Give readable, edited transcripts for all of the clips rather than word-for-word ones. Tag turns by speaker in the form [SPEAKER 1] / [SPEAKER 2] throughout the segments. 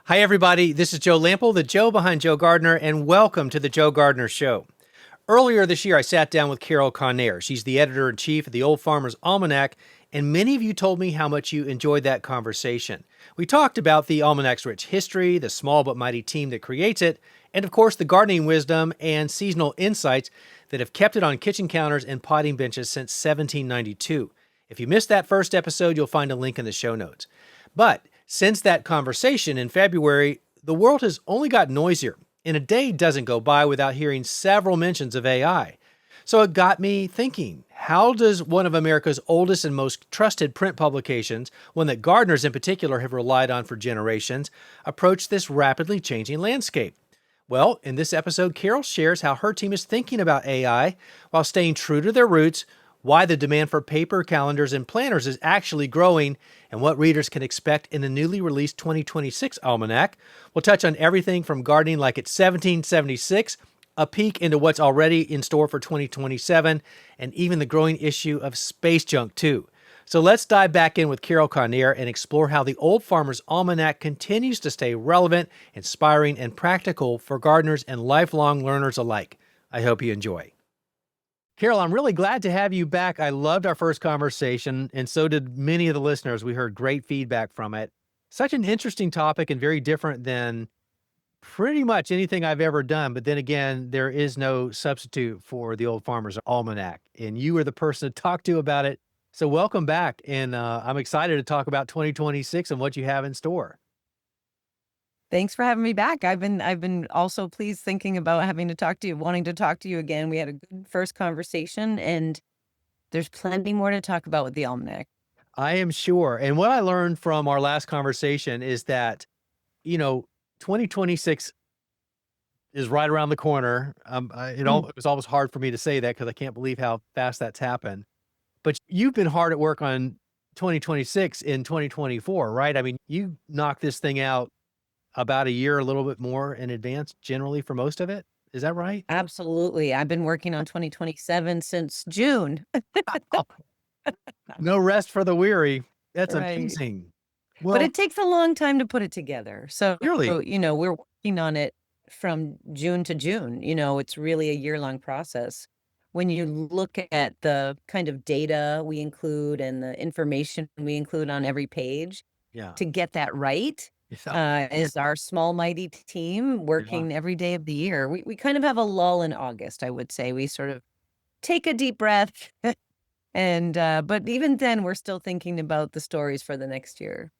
[SPEAKER 1] Hi, everybody. This is Joe Lample, the Joe behind Joe Gardner, and welcome to the Joe Gardner Show. Earlier this year, I sat down with Carol Connare. She's the editor-in-chief of the Old Farmer's Almanac, and many of you told me how much you enjoyed that conversation. We talked about the Almanac's rich history, the small but mighty team that creates it, and of course, the gardening wisdom and seasonal insights that have kept it on kitchen counters and potting benches since 1792. If you missed that first episode, you'll find a link in the show notes. But since that conversation in February, the world has only got noisier, and a day doesn't go by without hearing several mentions of AI. So it got me thinking, how does one of America's oldest and most trusted print publications, one that gardeners in particular have relied on for generations, approach this rapidly changing landscape? Well, in this episode, Carol shares how her team is thinking about AI while staying true to their roots, why the demand for paper calendars and planners is actually growing, and what readers can expect in the newly released 2026 Almanac. We'll touch on everything from gardening like it's 1776, a peek into what's already in store for 2027, and even the growing issue of space junk too. So let's dive back in with Carol Connare and explore how the Old Farmer's Almanac continues to stay relevant, inspiring, and practical for gardeners and lifelong learners alike. I hope you enjoy. Carol, I'm really glad to have you back. I loved our first conversation, and so did many of the listeners. We heard great feedback from it. Such an interesting topic and very different than pretty much anything I've ever done. But then again, there is no substitute for the Old Farmer's Almanac, and you were the person to talk to about it. So welcome back, and I'm excited to talk about 2026 and what you have in store.
[SPEAKER 2] Thanks for having me back. I've been also pleased thinking about having to talk to you, wanting to talk to you again. We had a good first conversation, and there's plenty more to talk about with the Almanac.
[SPEAKER 1] I am sure. And what I learned from our last conversation is that, 2026 is right around the corner. It was always hard for me to say that because I can't believe how fast that's happened. But you've been hard at work on 2026 in 2024, right? I mean, you knocked this thing out about a year, a little bit more in advance, generally for most of it. Is that right?
[SPEAKER 2] Absolutely. I've been working on 2027 since June.
[SPEAKER 1] No rest for the weary. That's
[SPEAKER 2] Right.
[SPEAKER 1] amazing.
[SPEAKER 2] But
[SPEAKER 1] Well,
[SPEAKER 2] it takes a long time to put it together. So,
[SPEAKER 1] really,
[SPEAKER 2] we're working on it from June to June. It's really a year-long process. When you look at the kind of data we include and the information we include on every page,
[SPEAKER 1] yeah.
[SPEAKER 2] to get that right,
[SPEAKER 1] Yeah.
[SPEAKER 2] is our small mighty team
[SPEAKER 1] Yeah.
[SPEAKER 2] working every day of the year. We kind of have a lull in August, I would say. We sort of take a deep breath and but even then we're still thinking about the stories for the next year.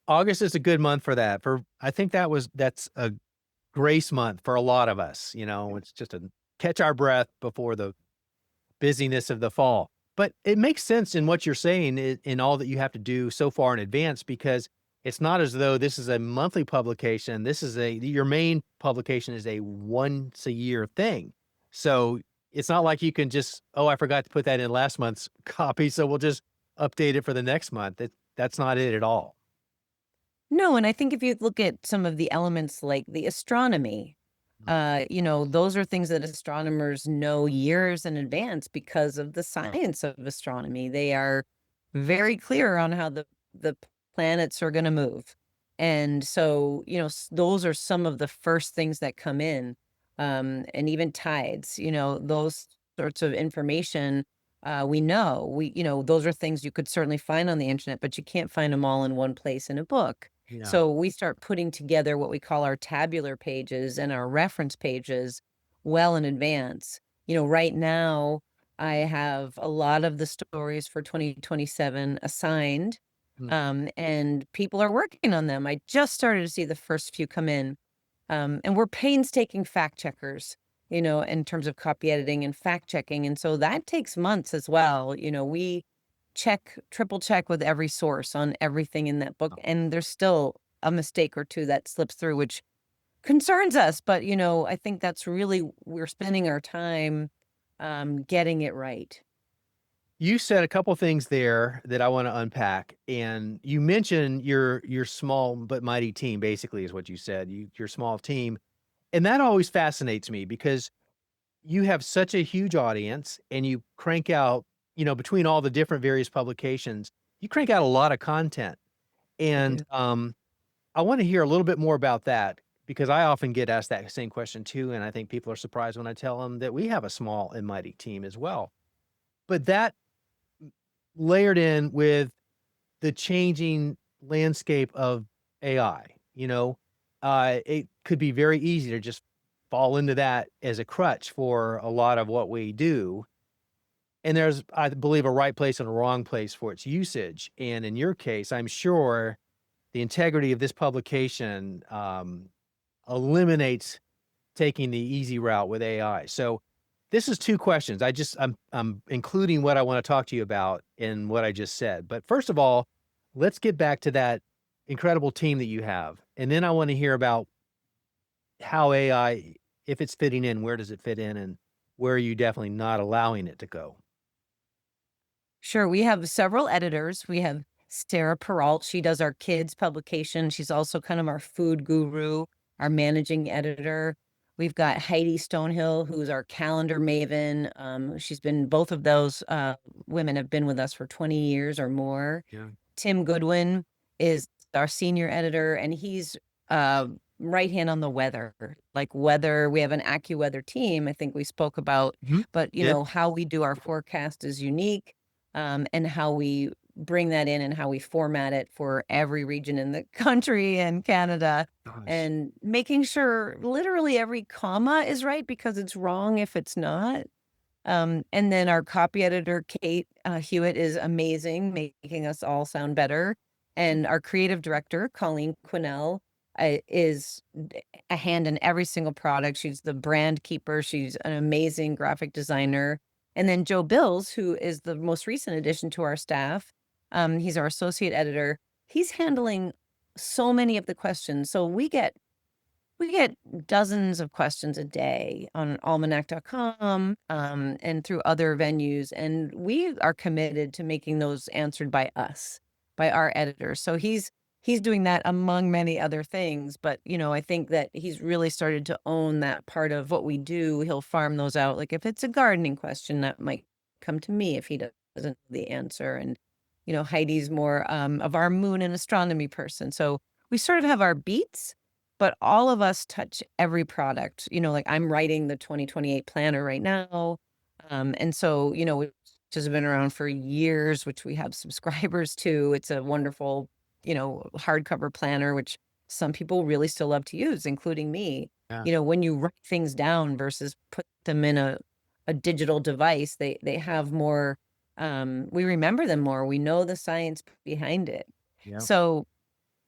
[SPEAKER 1] August is a good month for that. I think that's a grace month for a lot of us. It's just a catch our breath before the busyness of the fall. But it makes sense in what you're saying in all that you have to do so far in advance, because it's not as though this is a monthly publication. Your main publication is a once a year thing. So it's not like you can just, oh, I forgot to put that in last month's copy, so we'll just update it for the next month. That's not it at all.
[SPEAKER 2] No, and I think if you look at some of the elements like the astronomy, those are things that astronomers know years in advance because of the science of astronomy. They are very clear on how the planets are going to move. And so, those are some of the first things that come in. And even tides, those sorts of information, those are things you could certainly find on the internet, but you can't find them all in one place in a book.
[SPEAKER 1] Yeah.
[SPEAKER 2] So we start putting together what we call our tabular pages and our reference pages well in advance. Right now I have a lot of the stories for 2027 assigned,
[SPEAKER 1] Mm.
[SPEAKER 2] and people are working on them. I just started to see the first few come in. And we're painstaking fact checkers, in terms of copy editing and fact checking. And so that takes months as well. We triple check with every source on everything in that book. And there's still a mistake or two that slips through, which concerns us. But, I think that's really, we're spending our time getting it right.
[SPEAKER 1] You said a couple things there that I want to unpack, and you mentioned your small but mighty team. Basically, is what you said. Your small team, and that always fascinates me because you have such a huge audience, and you crank out, between all the different various publications, you crank out a lot of content.
[SPEAKER 2] We
[SPEAKER 1] And
[SPEAKER 2] do.
[SPEAKER 1] I I want to hear a little bit more about that because I often get asked that same question too, and I think people are surprised when I tell them that we have a small and mighty team as well. But that layered in with the changing landscape of AI, it could be very easy to just fall into that as a crutch for a lot of what we do. And there's, I believe, a right place and a wrong place for its usage. And in your case, I'm sure the integrity of this publication eliminates taking the easy route with AI. So this is two questions. I'm including what I want to talk to you about in what I just said. But first of all, let's get back to that incredible team that you have. And then I want to hear about how AI, if it's fitting in, where does it fit in, and where are you definitely not allowing it to go?
[SPEAKER 2] Sure, we have several editors. We have Sarah Peralt, she does our kids publication. She's also kind of our food guru, our managing editor. We've got Heidi Stonehill, who's our calendar maven. She's been both of those women have been with us for 20 years or more.
[SPEAKER 1] Yeah.
[SPEAKER 2] Tim Goodwin is our senior editor, and he's uh, right hand on the weather. Like weather, we have an AccuWeather team. I think we spoke about,
[SPEAKER 1] Mhm.
[SPEAKER 2] but
[SPEAKER 1] Did?
[SPEAKER 2] how we do our forecast is unique, and how we bring that in and how we format it for every region in the country and Canada,
[SPEAKER 1] Gosh.
[SPEAKER 2] and making sure literally every comma is right because it's wrong if it's not. And then our copy editor, Kate Hewitt, is amazing, making us all sound better. And our creative director, Colleen Quinnell, is a hand in every single product. She's the brand keeper. She's an amazing graphic designer. And then Joe Bills, who is the most recent addition to our staff, he's our associate editor. He's handling so many of the questions. So we get dozens of questions a day on almanac.com, and through other venues, and we are committed to making those answered by us, by our editor. So he's doing that among many other things, but, I think that he's really started to own that part of what we do. He'll farm those out. Like, if it's a gardening question, that might come to me if he doesn't know the answer, and, Heidi's more, of our moon and astronomy person. So we sort of have our beats, but all of us touch every product. Like I'm writing the 2028 planner right now. And so, which has been around for years, which we have subscribers to. It's a wonderful, hardcover planner, which some people really still love to use, including me.
[SPEAKER 1] Yeah.
[SPEAKER 2] When you write things down versus put them in a digital device, they have more, we remember them more. We know the science behind it.
[SPEAKER 1] Yeah.
[SPEAKER 2] So,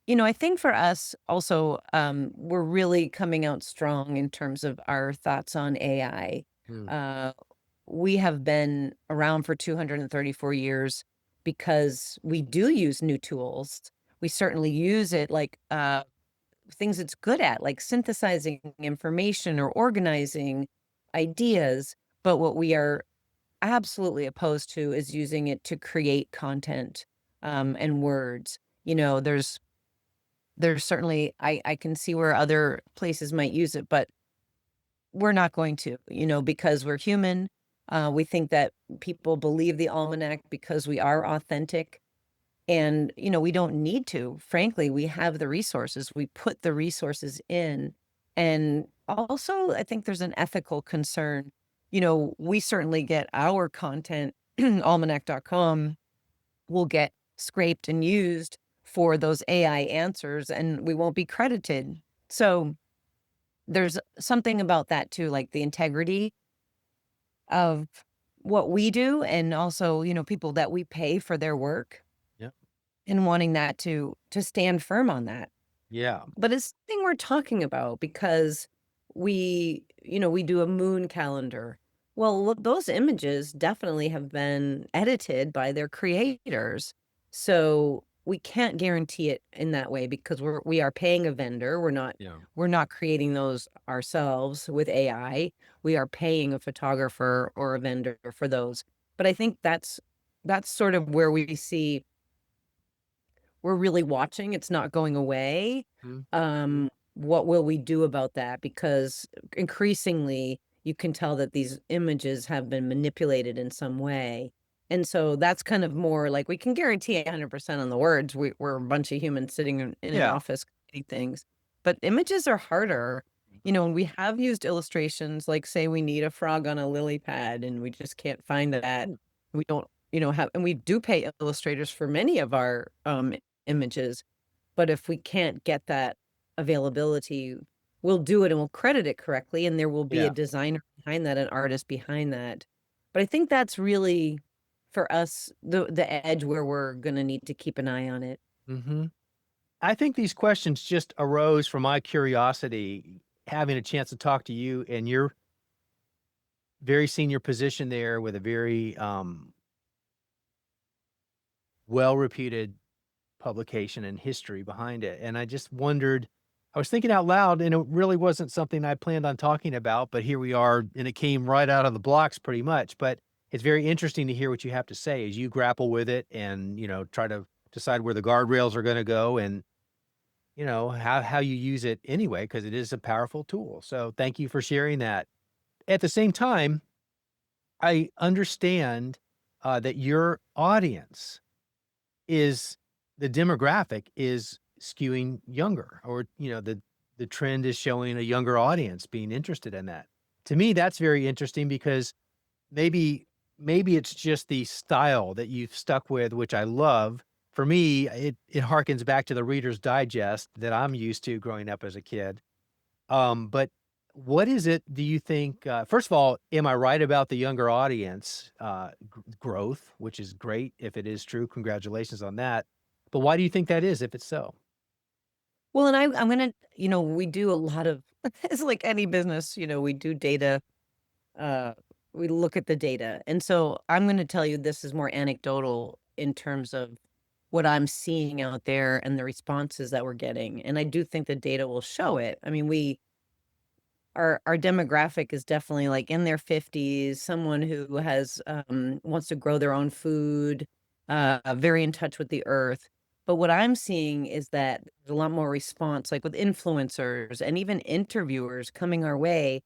[SPEAKER 2] I think for us also, we're really coming out strong in terms of our thoughts on AI.
[SPEAKER 1] Hmm.
[SPEAKER 2] We have been around for 234 years because we do use new tools. We certainly use it like things it's good at, like synthesizing information or organizing ideas. But what we are absolutely opposed to is using it to create content, and words. There's certainly I can see where other places might use it, but we're not going to, because we're human. We think that people believe the almanac because we are authentic, and, we don't need to. Frankly, we have the resources. We put the resources in. And also, I think there's an ethical concern. We certainly get our content, almanac.com will get scraped and used for those AI answers, and we won't be credited. So there's something about that too, like the integrity of what we do, and also, people that we pay for their work,
[SPEAKER 1] Yeah.
[SPEAKER 2] and wanting that to stand firm on that.
[SPEAKER 1] Yeah.
[SPEAKER 2] But it's something we're talking about because we do a moon calendar. Well, look, those images definitely have been edited by their creators. So we can't guarantee it in that way because we are paying a vendor.
[SPEAKER 1] Yeah.
[SPEAKER 2] We're not creating those ourselves with AI. We are paying a photographer or a vendor for those. But I think that's sort of where we see we're really watching, it's not going away.
[SPEAKER 1] Mhm.
[SPEAKER 2] What will we do about that? Because increasingly, you can tell that these images have been manipulated in some way. And so that's kind of more like we can guarantee 100% on the words. We're a bunch of humans sitting in an
[SPEAKER 1] Yeah.
[SPEAKER 2] office things. But images are harder. And we have used illustrations, like say we need a frog on a lily pad and we just can't find that. We don't, have, and we do pay illustrators for many of our images. But if we can't get that availability, we'll do it and we'll credit it correctly. And there will be a
[SPEAKER 1] Yeah.
[SPEAKER 2] designer behind that, an artist behind that. But I think that's really for us the edge where we're going to need to keep an eye on it.
[SPEAKER 1] Hmm. I think these questions just arose from my curiosity, having a chance to talk to you and your very senior position there with a very well reputed publication and history behind it. And I just wondered, I was thinking out loud, and it really wasn't something I planned on talking about, but here we are, and it came right out of the blocks pretty much. But it's very interesting to hear what you have to say as you grapple with it and, try to decide where the guardrails are going to go and, how you use it anyway, because it is a powerful tool. So thank you for sharing that. At the same time, I understand that your audience is the demographic is skewing younger, or the trend is showing a younger audience being interested in that. To me, that's very interesting because maybe it's just the style that you've stuck with, which I love. For me, it harkens back to the Reader's Digest that I'm used to growing up as a kid. But what is it, do you think, first of all, am I right about the younger audience growth, which is great if it is true? Congratulations on that. But why do you think that is if it's so?
[SPEAKER 2] Well, and I'm gonna, we do a lot of it's like any business, we do data, uh, we look at the data. And so I'm gonna tell you this is more anecdotal in terms of what I'm seeing out there and the responses that we're getting. And I do think the data will show it. I mean, our demographic is definitely like in their 50s, someone who has wants to grow their own food, very in touch with the earth. But what I'm seeing is that there's a lot more response, like with influencers and even interviewers coming our way.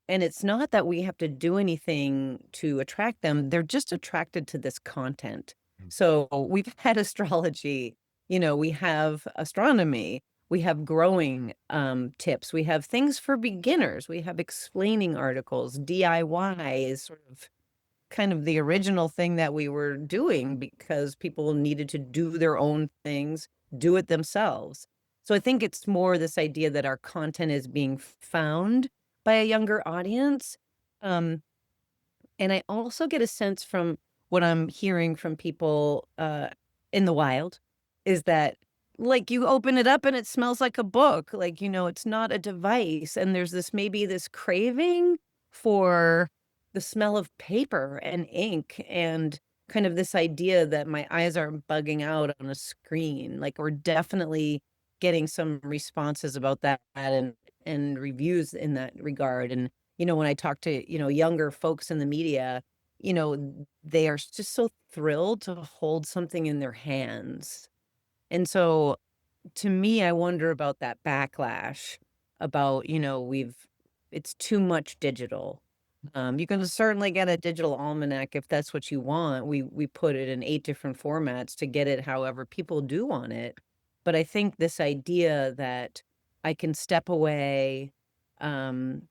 [SPEAKER 2] And it's not that we have to do anything to attract them. They're just attracted to this content.
[SPEAKER 1] Mm.
[SPEAKER 2] So we've had astrology, we have astronomy, we have growing tips, we have things for beginners, we have explaining articles. DIY is sort of kind of the original thing that we were doing because people needed to do their own things, do it themselves. So I think it's more this idea that our content is being found by a younger audience. Um, and I also get a sense from what I'm hearing from people in the wild is that, like, you open it up and it smells like a book. Like, it's not a device. And there's maybe this craving for the smell of paper and ink and kind of this idea that my eyes are bugging out on a screen. Like, we're definitely getting some responses about that and reviews in that regard. And when I talk to, younger folks in the media, they are just so thrilled to hold something in their hands. And so to me, I wonder about that backlash about, it's too much digital. You can certainly get a digital almanac if that's what you want. We put it in 8 different formats to get it however people do want it. But I think this idea that I can step away, um,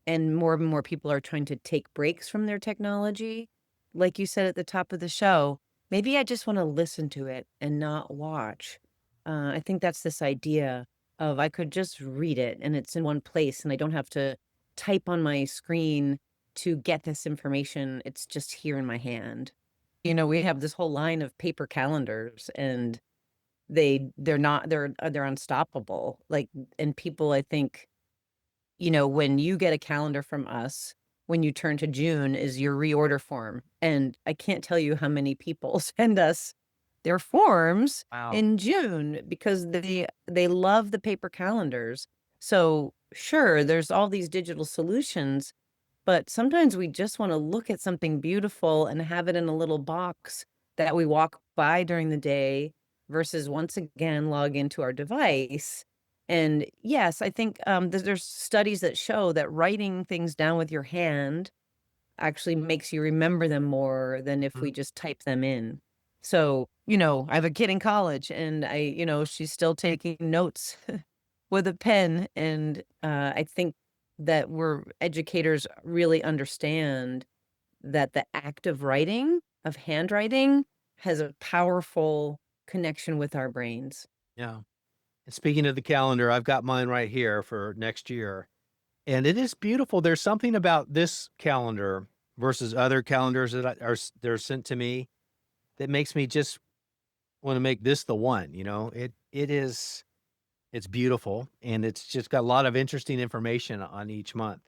[SPEAKER 2] and more people are trying to take breaks from their technology. Like you said at the top of the show, maybe I just want to listen to it and not watch. I think that's this idea of I could just read it and it's in one place and I don't have to type on my screen to get this information. It's just here in my hand. We have this whole line of paper calendars and they're unstoppable. Like, and people, I think, when you get a calendar from us, when you turn to June is your reorder form. And I can't tell you how many people send us their forms
[SPEAKER 1] Wow.
[SPEAKER 2] in June because they love the paper calendars. So sure, there's all these digital solutions, but sometimes we just want to look at something beautiful and have it in a little box that we walk by during the day versus once again log into our device. And yes, I think there's studies that show that writing things down with your hand actually makes you remember them more than if we just type them in. So, I have a kid in college and she's still taking notes with a pen. And I think that we're educators really understand that the act of writing, of handwriting, has a powerful connection with our brains.
[SPEAKER 1] Yeah. And speaking of the calendar, I've got mine right here for next year. And it is beautiful. There's something about this calendar versus other calendars they're sent to me that makes me just want to make this the one, you know. It's beautiful and it's just got a lot of interesting information on each month.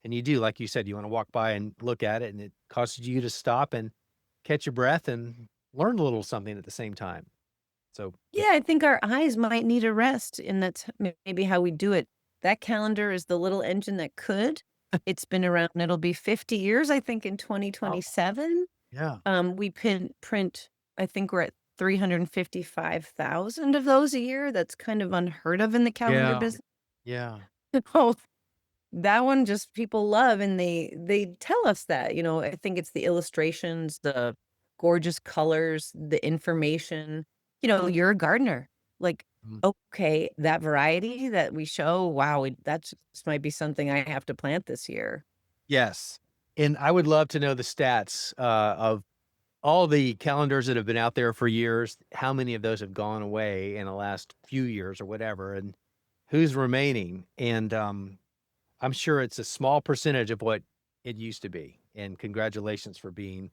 [SPEAKER 1] And you do, like you said, you want to walk by and look at it and it causes you to stop and catch your breath and learn a little something at the same time. So, yeah.
[SPEAKER 2] Yeah, I think our eyes might need a rest, and that's maybe how we do it. That calendar is the little engine that could. It's been around, it'll be 50 years, I think, in
[SPEAKER 1] Oh,
[SPEAKER 2] 2027.
[SPEAKER 1] yeah.
[SPEAKER 2] We print, I think we're at 355,000 of those a year. That's kind of unheard of in the calendar
[SPEAKER 1] Yeah.
[SPEAKER 2] business.
[SPEAKER 1] Yeah.
[SPEAKER 2] Oh, that one just people love, and they tell us that, I think it's the illustrations, the gorgeous colors, the information. You're a gardener. Like,
[SPEAKER 1] Mm.
[SPEAKER 2] okay, that variety that we show, wow, that's this might be something I have to plant this year.
[SPEAKER 1] Yes. And I would love to know the stats of all the calendars that have been out there for years, how many of those have gone away in the last few years or whatever, and who's remaining. And I'm sure it's a small percentage of what it used to be. And congratulations for being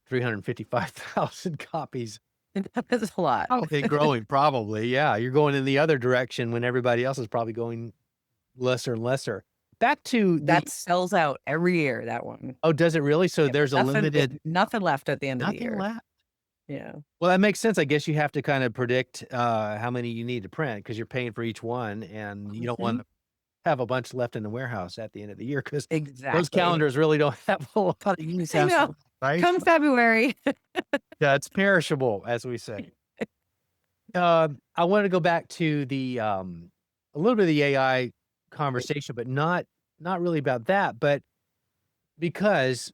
[SPEAKER 1] 355,000 copies.
[SPEAKER 2] And that is a lot.
[SPEAKER 1] Oh, and growing, probably. Yeah. You're going in the other direction when everybody else is probably going lesser and lesser. Back to the,
[SPEAKER 2] That sells out every year, that one.
[SPEAKER 1] oh, does it really? So
[SPEAKER 2] Yeah,
[SPEAKER 1] there's a limited,
[SPEAKER 2] nothing left at the end of the
[SPEAKER 1] nothing
[SPEAKER 2] year.
[SPEAKER 1] left.
[SPEAKER 2] Yeah.
[SPEAKER 1] Well, that makes sense. I guess you have to kind of predict how many you need to print because you're paying for each one, and you don't want
[SPEAKER 2] Mhm.
[SPEAKER 1] to have a bunch left in the warehouse at the end of the year because those
[SPEAKER 2] Exactly.
[SPEAKER 1] calendars really don't have a lot of use
[SPEAKER 2] I
[SPEAKER 1] after,
[SPEAKER 2] know.
[SPEAKER 1] right?
[SPEAKER 2] Come February.
[SPEAKER 1] Yeah, it's perishable, as we say. I wanted to go back to the a little bit of the AI conversation, but not really about that, but because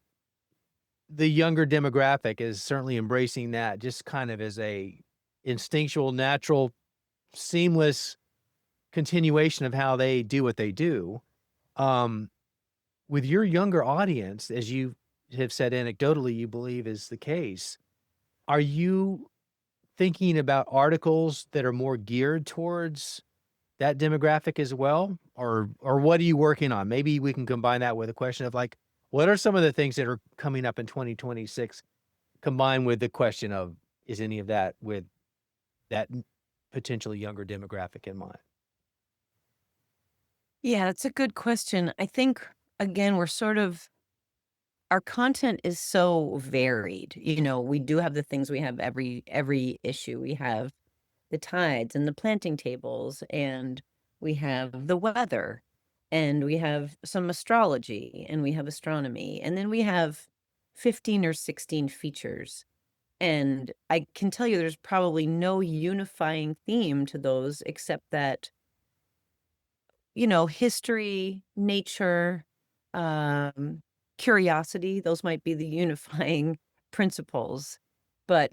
[SPEAKER 1] the younger demographic is certainly embracing that just kind of as a instinctual, natural, seamless continuation of how they do what they do. Um, with your younger audience, as you have said anecdotally, you believe is the case, are you thinking about articles that are more geared towards that demographic as well? Or what are you working on? Maybe we can combine that with a question of like, what are some of the things that are coming up in 2026 combined with the question of, is any of that with that potentially younger demographic in mind?
[SPEAKER 2] Yeah, that's a good question. I think, again, our content is so varied. We do have the things we have every issue. We have the tides and the planting tables, and we have the weather, and we have some astrology, and we have astronomy, and then we have 15 or 16 features. And I can tell you there's probably no unifying theme to those except that, history, nature, um, curiosity, those might be the unifying principles. But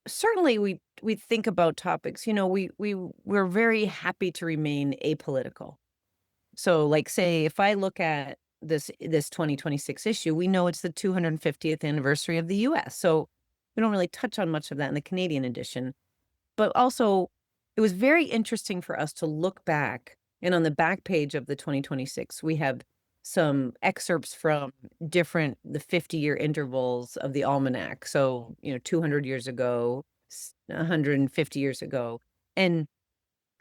[SPEAKER 2] certainly we think about topics, we're very happy to remain apolitical. So like say if I look at this 2026 issue, we know it's the 250th anniversary of the US. So we don't really touch on much of that in the Canadian edition. But also, it was very interesting for us to look back, and on the back page of the 2026, we have some excerpts from the 50-year intervals of the Almanac. So, 200 years ago, 150 years ago. And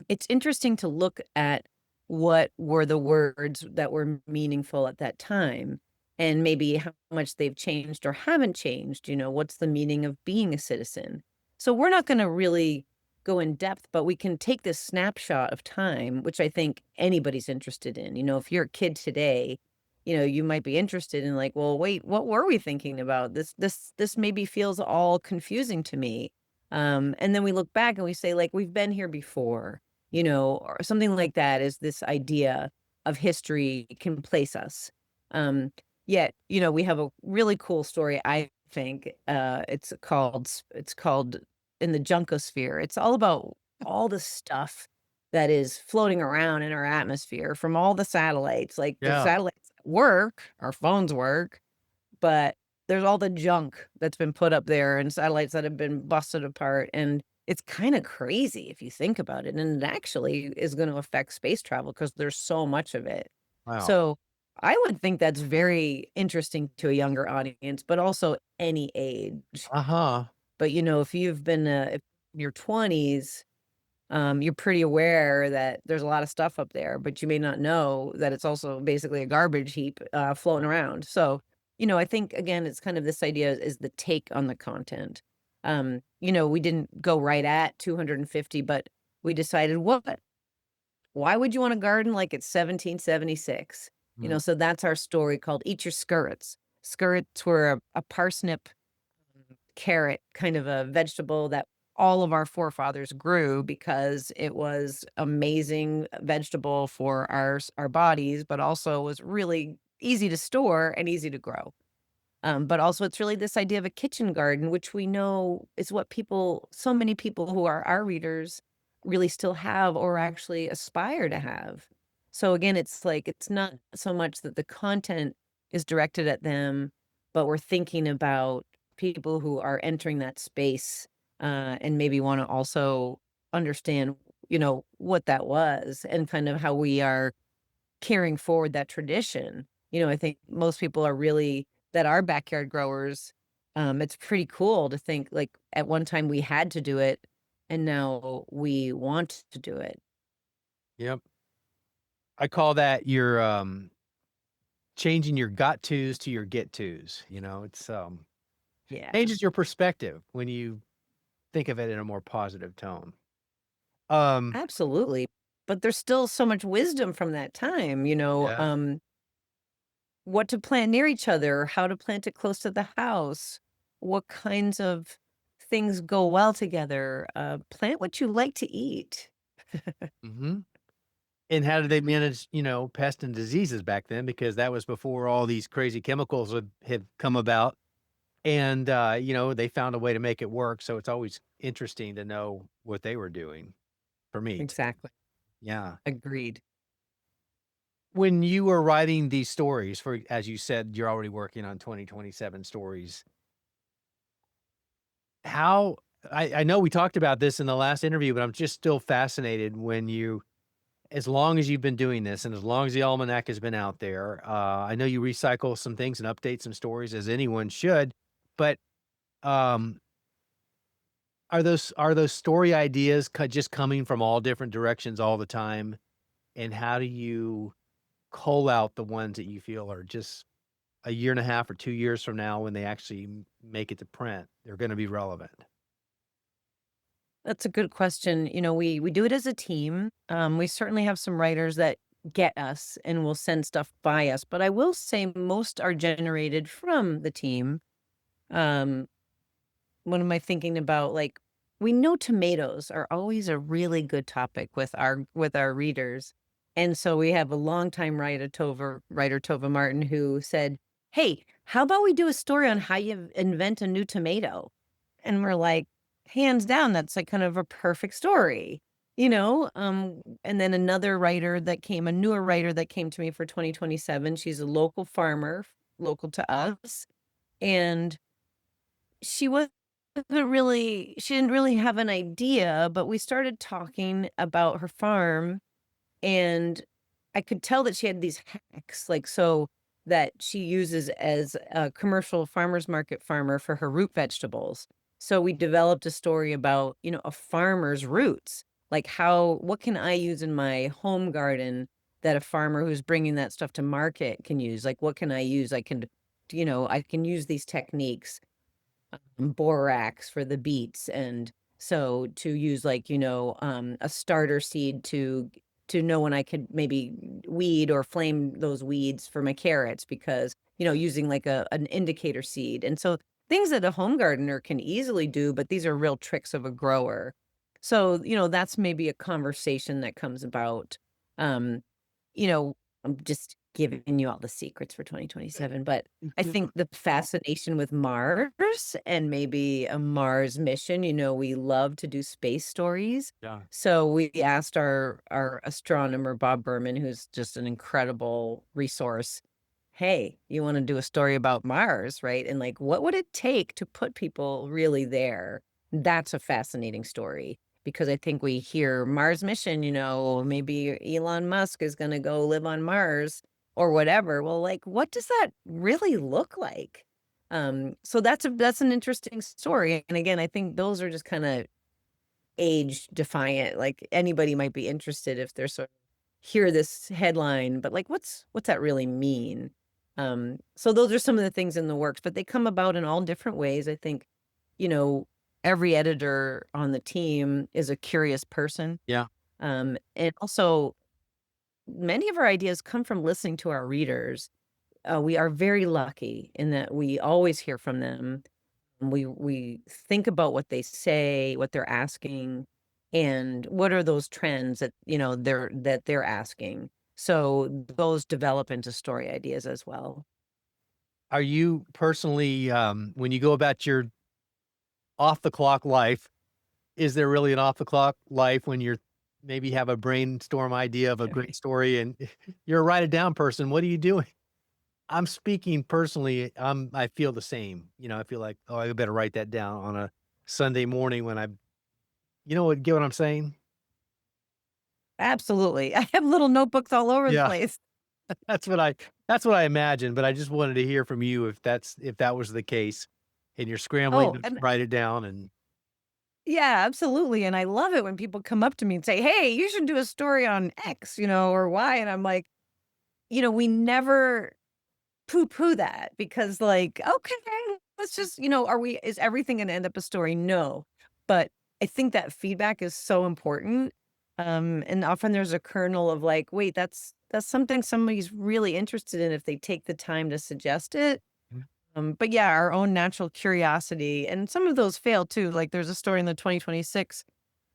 [SPEAKER 2] it's interesting to look at what were the words that were meaningful at that time and maybe how much they've changed or haven't changed. What's the meaning of being a citizen? So we're not going to really go in depth, but we can take this snapshot of time, which I think anybody's interested in. If you're a kid today, you might be interested in like, well, wait, what were we thinking about? This maybe feels all confusing to me. And then we look back and we say, like, we've been here before, or something like that is this idea of history can place us. Yet, we have a really cool story, I think. It's called in the junkosphere. It's all about all the stuff that is floating around in our atmosphere from all the satellites. Like the
[SPEAKER 1] Yeah.
[SPEAKER 2] satellites work, our phones work, but there's all the junk that's been put up there and satellites that have been busted apart, and it's kinda crazy if you think about it, and it actually is gonna affect space travel because there's so much of it.
[SPEAKER 1] Wow.
[SPEAKER 2] So, I would think that's very interesting to a younger audience, but also any age.
[SPEAKER 1] Uh-huh.
[SPEAKER 2] But, if you've been, if in your 20s, you're pretty aware that there's a lot of stuff up there, but you may not know that it's also basically a garbage heap, floating around. So, I think again, it's kind of this idea is the take on the content. We didn't go right at 250, but we decided why would you want a garden like it's 1776?
[SPEAKER 1] Mm.
[SPEAKER 2] So that's our story called Eat Your Skirrets. Skirrets were a parsnip carrot, kind of a vegetable that all of our forefathers grew because it was amazing vegetable for our bodies, but also was really easy to store and easy to grow. But also it's really this idea of a kitchen garden, which we know is what so many people who are our readers really still have or actually aspire to have. So again, it's like, it's not so much that the content is directed at them, but we're thinking about people who are entering that space, and maybe want to also understand, what that was and kind of how we are carrying forward that tradition. I think most people are really that are backyard growers. It's pretty cool to think like at one time we had to do it and now we want to do it.
[SPEAKER 1] Yep. I call that your changing your got tos to your get tos. It's
[SPEAKER 2] Yeah,
[SPEAKER 1] changes your perspective when you think of it in a more positive tone. Um,
[SPEAKER 2] absolutely. But there's still so much wisdom from that time,
[SPEAKER 1] yeah.
[SPEAKER 2] what to plant near each other, how to plant it close to the house, what kinds of things go well together. Plant what you like to eat.
[SPEAKER 1] Mhm. And how did they manage, pest and diseases back then? Because that was before all these crazy chemicals had come about. And, they found a way to make it work. So it's always interesting to know what they were doing for meat.
[SPEAKER 2] Exactly.
[SPEAKER 1] Yeah.
[SPEAKER 2] Agreed.
[SPEAKER 1] When you were writing these stories for, as you said, you're already working on 2027 stories. How, I know we talked about this in the last interview, but I'm just still fascinated when as long as you've been doing this and as long as the almanac has been out there, I know you recycle some things and update some stories as anyone should, but, um, are those story ideas just coming from all different directions all the time? And how do you cull out the ones that you feel are just a year and a half or 2 years from now when they actually make it to print, they're gonna be relevant?
[SPEAKER 2] That's a good question. We do it as a team. We certainly have some writers that get us and will send stuff by us, but I will say most are generated from the team. Um, what am I thinking about? Like, we know tomatoes are always a really good topic with our readers, and so we have a longtime writer Tova Martin who said, "Hey, how about we do a story on how you invent a new tomato?" And we're like, hands down, that's like kind of a perfect story, and then a newer writer that came to me for 2027. She's a local farmer, local to us, and she didn't really have an idea, but we started talking about her farm, and I could tell that she had these hacks, like, so that she uses as a commercial farmer's market farmer for her root vegetables. So we developed a story about, a farmer's roots. Like what can I use in my home garden that a farmer who's bringing that stuff to market can use? Like, what can I use? I can use these techniques, borax for the beets, and so to use a starter seed to know when I could maybe weed or flame those weeds for my carrots, because using like an indicator seed, and so things that a home gardener can easily do, but these are real tricks of a grower. So that's maybe a conversation that comes about. um you know just giving you all the secrets for 2027, but I
[SPEAKER 1] Yeah.
[SPEAKER 2] think the fascination with Mars and maybe a Mars mission, we love to do space stories.
[SPEAKER 1] Yeah.
[SPEAKER 2] So we asked our astronomer, Bob Berman, who's just an incredible resource. Hey, you want to do a story about Mars, right? And like, what would it take to put people really there? That's a fascinating story because I think we hear Mars mission, maybe Elon Musk is going to go live on Mars or whatever. Well, like, what does that really look like? So that's an interesting story. And again, I think those are just kind of age defiant. Like anybody might be interested if they're sort of hear this headline, but like what's that really mean? So those are some of the things in the works, but they come about in all different ways. I think, you know, every editor on the team is a curious person.
[SPEAKER 1] Yeah.
[SPEAKER 2] And also many of our ideas come from listening to our readers. We are very lucky in that we always hear from them. We think about what they say, what they're asking, and what are those trends that, they're asking. So those develop into story ideas as well.
[SPEAKER 1] Are you personally, when you go about your off the clock life, is there really an off the clock life when you're maybe have a brainstorm idea of a great story and you're a write it down person? What are you doing? I'm speaking personally. I feel the same. I feel like, oh, I better write that down on a Sunday morning when get what I'm saying?
[SPEAKER 2] Absolutely. I have little notebooks all over the
[SPEAKER 1] Yeah,
[SPEAKER 2] place.
[SPEAKER 1] that's what I imagine. But I just wanted to hear from you if that was the case, and you're scrambling
[SPEAKER 2] Oh,
[SPEAKER 1] to
[SPEAKER 2] and
[SPEAKER 1] write it down. And
[SPEAKER 2] yeah, absolutely. And I love it when people come up to me and say, "Hey, you should do a story on X, or Y." And I'm like, we never poo-poo that because like, okay, let's just, is everything gonna end up a story? No. But I think that feedback is so important. And often there's a kernel of like, wait, that's something somebody's really interested in if they take the time to suggest it. But yeah, our own natural curiosity and some of those fail too. Like there's a story in the 2026,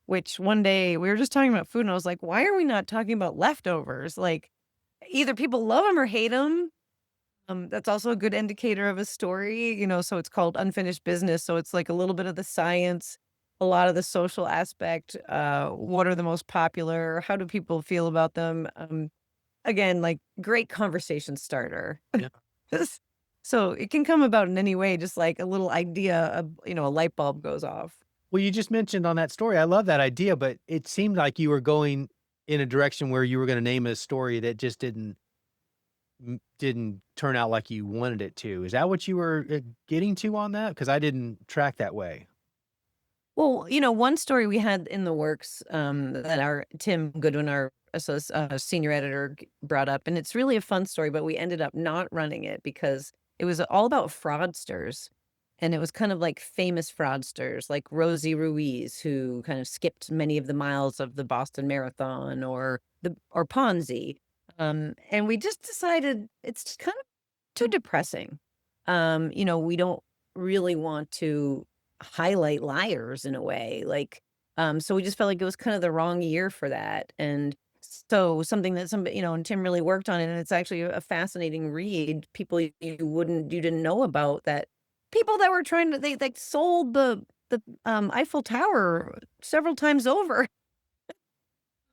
[SPEAKER 2] which one day we were just talking about food and I was like, why are we not talking about leftovers? Like either people love them or hate them. That's also a good indicator of a story, so it's called unfinished business. So it's like a little bit of the science, a lot of the social aspect. What are the most popular? How do people feel about them? Again, like great conversation starter.
[SPEAKER 1] yeah.
[SPEAKER 2] Just- so it can come about in any way, just like a little idea of, a light bulb goes off.
[SPEAKER 1] Well, you just mentioned on that story. I love that idea, but it seemed like you were going in a direction where you were going to name a story that just didn't turn out like you wanted it to. Is that what you were getting to on that? Because I didn't track that way.
[SPEAKER 2] Well, one story we had in the works, that our Tim Goodwin, our senior editor, brought up, and it's really a fun story, but we ended up not running it because it was all about fraudsters, and it was kind of like famous fraudsters, like Rosie Ruiz, who kind of skipped many of the miles of the Boston Marathon, or Ponzi, and we just decided it's kind of too depressing. We don't really want to highlight liars in a way. Like, so we just felt like it was kind of the wrong year for that. And so something that somebody, and Tim really worked on it. And it's actually a fascinating read. People you didn't know about that. People that were trying to, they like sold the Eiffel Tower several times over.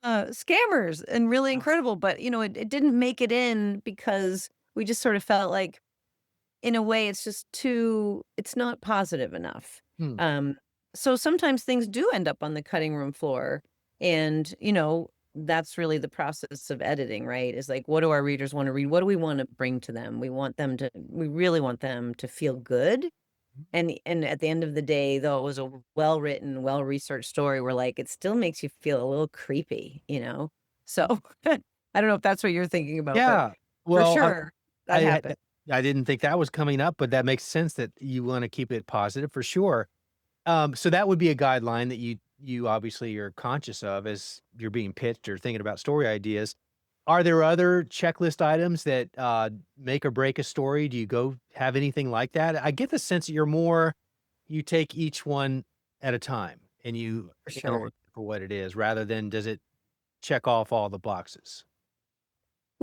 [SPEAKER 2] Scammers and really
[SPEAKER 1] Oh.
[SPEAKER 2] incredible. But, it didn't make it in because we just sort of felt like in a way, it's not positive enough.
[SPEAKER 1] Hmm.
[SPEAKER 2] So sometimes things do end up on the cutting room floor. And, that's really the process of editing, right? Is like, what do our readers want to read? What do we want to bring to them? We really want them to feel good. And at the end of the day, though it was a well-written, well-researched story, where like it still makes you feel a little creepy. So I don't know if that's what you're thinking about, but
[SPEAKER 1] Yeah.
[SPEAKER 2] for
[SPEAKER 1] Well,
[SPEAKER 2] sure that
[SPEAKER 1] I
[SPEAKER 2] happened.
[SPEAKER 1] I didn't think that was coming up, but that makes sense that you want to keep it positive for sure. So that would be a guideline that you obviously are conscious of as you're being pitched or thinking about story ideas. Are there other checklist items that make or break a story? Do you go have anything like that? I get the sense that you take each one at a time and you
[SPEAKER 2] For
[SPEAKER 1] handle
[SPEAKER 2] sure.
[SPEAKER 1] it for what it is rather than does it check off all the boxes.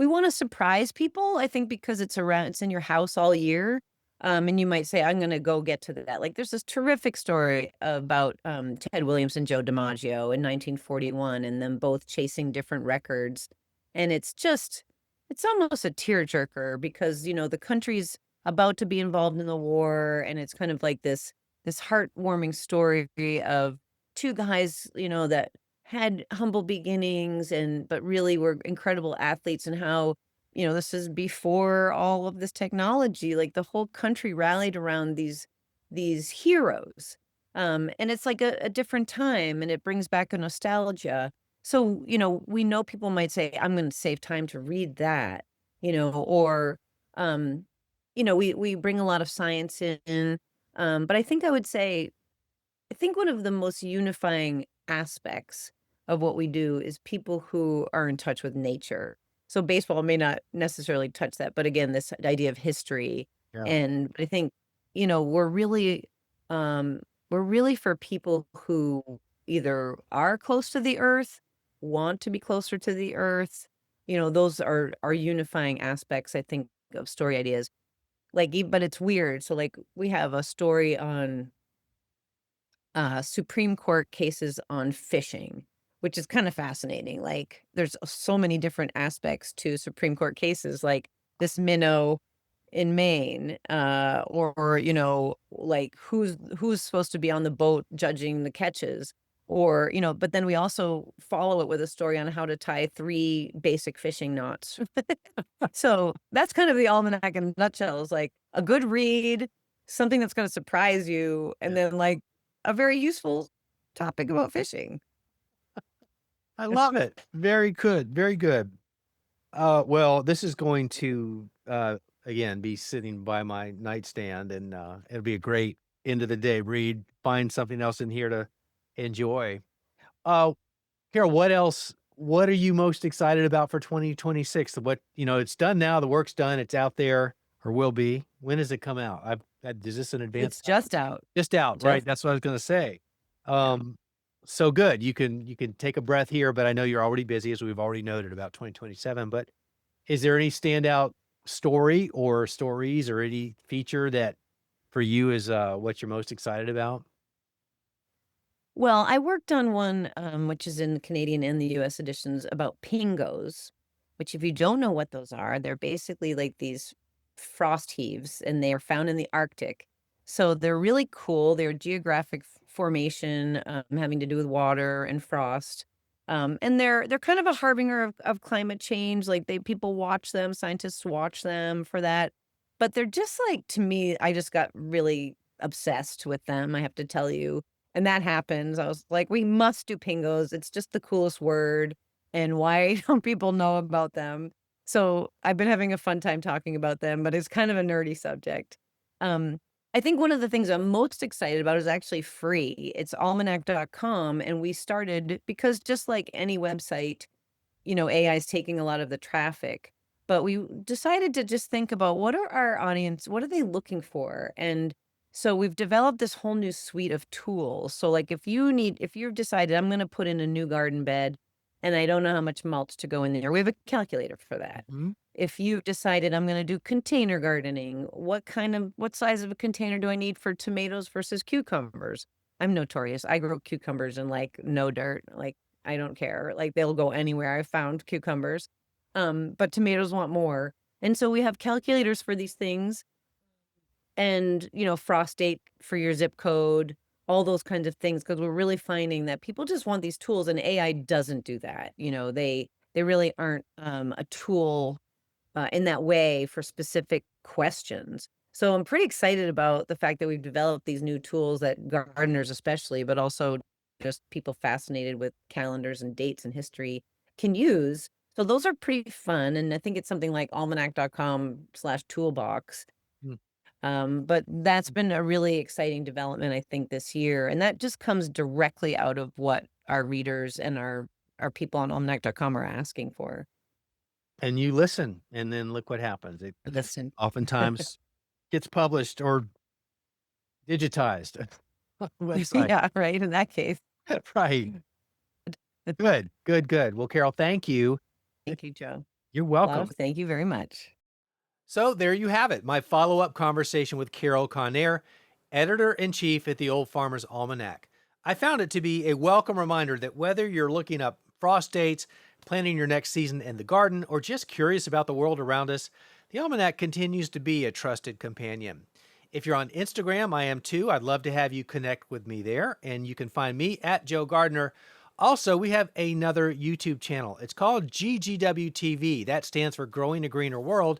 [SPEAKER 2] we want to surprise people, I think, because it's in your house all year. And you might say, I'm going to go get to that. Like, there's this terrific story about Ted Williams and Joe DiMaggio in 1941, and them both chasing different records. And it's almost a tearjerker because, the country's about to be involved in the war. And it's kind of like this heartwarming story of two guys, that had humble beginnings but really were incredible athletes, and how, this is before all of this technology. Like, the whole country rallied around these heroes. And it's like a different time, and it brings back a nostalgia. So, we know people might say, I'm going to save time to read that, or um, we bring a lot of science in. But I would say I think one of the most unifying aspects of what we do is people who are in touch with nature. So baseball may not necessarily touch that, but again, this idea of history.
[SPEAKER 1] Yeah.
[SPEAKER 2] And I think, you know, we're really um we're really for people who either are close to the earth, want to be closer to the earth. Those are unifying aspects, I think, of story ideas. Like, but it's weird. So like we have a story on Supreme Court cases on fishing, which is kind of fascinating. Like, there's so many different aspects to Supreme Court cases, like this minnow in Maine, or like who's supposed to be on the boat judging the catches, or but then we also follow it with a story on how to tie three basic fishing knots. So that's kind of the almanac in a nutshell. Is like a good read, something that's going to surprise you, and
[SPEAKER 1] Yeah.
[SPEAKER 2] then like a very useful topic about fishing.
[SPEAKER 1] I love it. Very good. Very good. Well, this is going to again be sitting by my nightstand, and it'll be a great end of the day read. Find something else in here to enjoy. Uh, Carol, what else? What are you most excited about for 2026? What, it's done now. The work's done. It's out there, or will be. When does it come out? Is this an advance?
[SPEAKER 2] It's just out.
[SPEAKER 1] Just out, right?
[SPEAKER 2] Just
[SPEAKER 1] That's what I was going to say.
[SPEAKER 2] yeah.
[SPEAKER 1] Um, so good. You can take a breath here, but I know you're already busy, as we've already noted about 2027. But is there any standout story or stories or any feature that for you is what you're most excited about?
[SPEAKER 2] Well, I worked on one, which is in the Canadian and the US editions, about pingos, which, if you don't know what those are, they're basically like these frost heaves, and they are found in the Arctic. So they're really cool. They're geographic formation, having to do with water and frost. And they're kind of a harbinger of climate change. Like, people watch them, scientists watch them for that. But they're just like, to me, I just got really obsessed with them, I have to tell you. And that happens. I was like, we must do pingos. It's just the coolest word. And why don't people know about them? So I've been having a fun time talking about them, but it's kind of a nerdy subject. Um, I think one of the things I'm most excited about is actually free. It's almanac.com. And we started because, just like any website, AI is taking a lot of the traffic. But we decided to just think about, what are our audience, what are they looking for? And so we've developed this whole new suite of tools. So like, if you've decided, I'm going to put in a new garden bed and I don't know how much mulch to go in there, we have a calculator for that.
[SPEAKER 1] Mhm.
[SPEAKER 2] If you've decided, I'm going to do container gardening, what size of a container do I need for tomatoes versus cucumbers? I'm notorious. I grow cucumbers in like no dirt. Like, I don't care. Like, they'll go anywhere. I found cucumbers. But tomatoes want more. And so we have calculators for these things, and, frost date for your zip code, all those kinds of things, because we're really finding that people just want these tools, and AI doesn't do that. They really aren't a tool in that way for specific questions. So I'm pretty excited about the fact that we've developed these new tools that gardeners, especially, but also just people fascinated with calendars and dates and history, can use. So those are pretty fun. And I think it's something like almanac.com/toolbox.
[SPEAKER 1] Mm.
[SPEAKER 2] But that's been a really exciting development, I think, this year. And that just comes directly out of what our readers and our people on almanac.com are asking for.
[SPEAKER 1] And you listen, and then look what happens. It
[SPEAKER 2] Listen.
[SPEAKER 1] oftentimes gets published or digitized on the website.
[SPEAKER 2] Yeah, right. In that case.
[SPEAKER 1] Right. Good, good, good. Well, Carol, thank you.
[SPEAKER 2] Thank you, Joe.
[SPEAKER 1] You're welcome.
[SPEAKER 2] Thank you very much.
[SPEAKER 1] So there you have it, my follow-up conversation with Carol Connare, editor-in-chief at the Old Farmer's Almanac. I found it to be a welcome reminder that whether you're looking up frost dates, planning your next season in the garden, or just curious about the world around us, the Almanac continues to be a trusted companion. If you're on Instagram, I am too. I'd love to have you connect with me there, and you can find me at Joe Gardner. Also, we have another YouTube channel. It's called GGW TV. That stands for Growing a Greener World.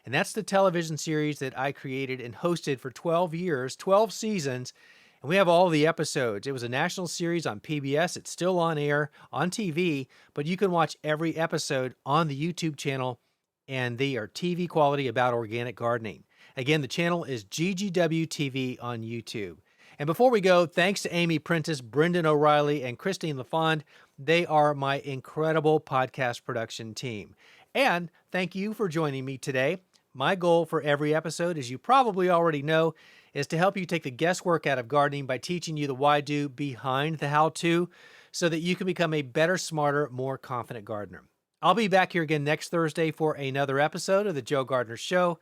[SPEAKER 1] And that's the television series that I created and hosted for 12 years, 12 seasons. And we have all the episodes. It was a national series on PBS. It's still on air on TV, but you can watch every episode on the YouTube channel, and they are TV quality about organic gardening. Again, the channel is GGW TV on YouTube. And before we go, thanks to Amy Prentice, Brendan O'Reilly, and Christine LaFond. They are my incredible podcast production team. And thank you for joining me today. My goal for every episode, as you probably already know, is to help you take the guesswork out of gardening by teaching you the why-do behind the how-to so that you can become a better, smarter, more confident gardener. I'll be back here again next Thursday for another episode of The Joe Gardner Show,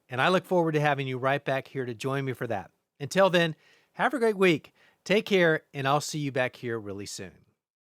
[SPEAKER 1] and I look forward to having you right back here to join me for that. Until then, have a great week. Take care, and I'll see you back here really soon.